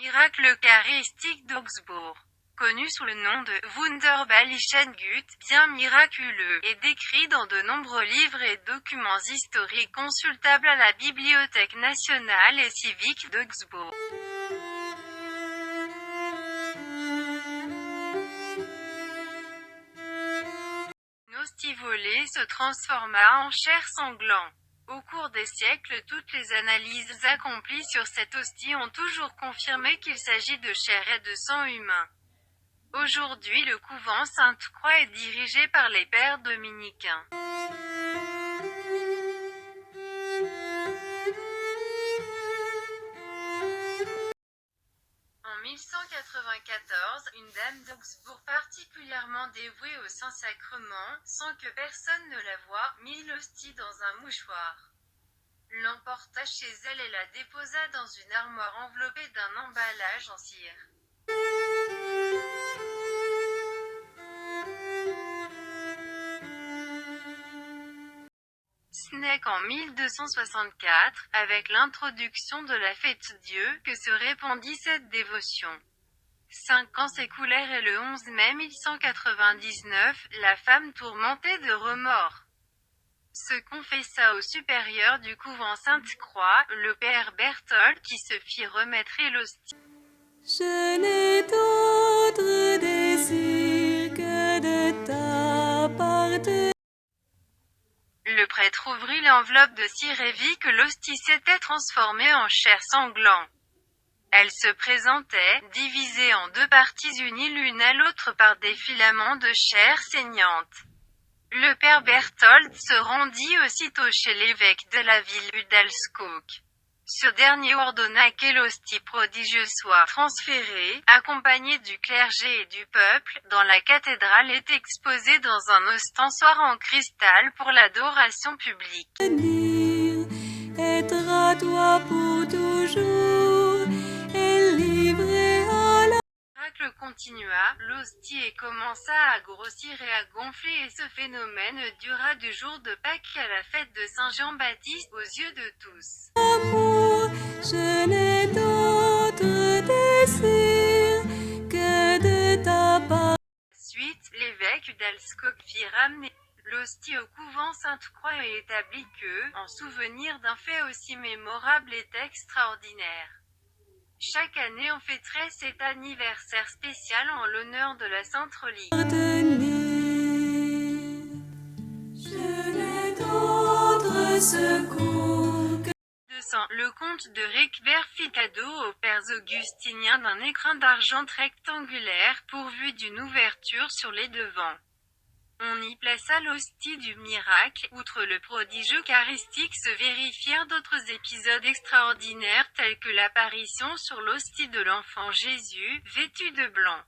Miracle eucharistique d'Augsbourg. Connu sous le nom de Wunderballichengut, bien miraculeux, est décrit dans de nombreux livres et documents historiques consultables à la Bibliothèque nationale et civique d'Augsbourg. Une hostie volée se transforma en chair sanglant. Au cours des siècles, toutes les analyses accomplies sur cette hostie ont toujours confirmé qu'il s'agit de chair et de sang humain. Aujourd'hui, le couvent Sainte-Croix est dirigé par les pères dominicains. En 1194, une dame d'Augsbourg particulièrement dévouée au Saint-Sacrement, sans que personne ne la voie, mit l'hostie dans un mouchoir, l'emporta chez elle et la déposa dans une armoire enveloppée d'un emballage en cire. Ce n'est qu'en 1264, avec l'introduction de la fête-Dieu, que se répandit cette dévotion. 5 ans s'écoulèrent et le 11 mai 1199, la femme tourmentée de remords se confessa au supérieur du couvent Sainte-Croix, le père Berthold, qui se fit remettre l'hostie. Je n'ai d'autre désir que de t'appartenir. Le prêtre ouvrit l'enveloppe de cire et vit que l'hostie s'était transformée en chair sanglant. Elle se présentait, divisée en deux parties unies l'une à l'autre par des filaments de chair saignante. Le père Berthold se rendit aussitôt chez l'évêque de la ville Udalskog. Ce dernier ordonna que l'hostie prodigieuse soit transférée, accompagnée du clergé et du peuple, dans la cathédrale et exposée dans un ostensoir en cristal pour l'adoration publique. Être à toi pour toujours, et livré à la... Le miracle continua, l'hostie commença à grossir et à gonfler et ce phénomène dura du jour de Pâques à la fête de Saint-Jean-Baptiste aux yeux de tous. Amour, je n'ai d'autre désir que de t'appartenir. Ensuite, l'évêque Udalskog fit ramener l'hostie au couvent Sainte-Croix et établit que, en souvenir d'un fait aussi mémorable et extraordinaire, chaque année on fêterait cet anniversaire spécial en l'honneur de la Sainte Relique. Je n'ai d'autre secours que... Le comte de Ricquebert fit cadeau aux pères augustiniens d'un écrin d'argent rectangulaire pourvu d'une ouverture sur les devants. On y plaça l'hostie du miracle. Outre le prodige eucharistique se vérifièrent d'autres épisodes extraordinaires tels que l'apparition sur l'hostie de l'enfant Jésus, vêtu de blanc,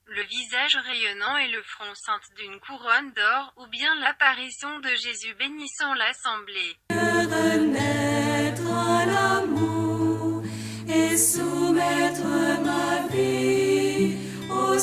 le visage rayonnant et le front ceint d'une couronne d'or, ou bien l'apparition de Jésus bénissant l'assemblée. Renaître à l'amour et soumettre ma vie au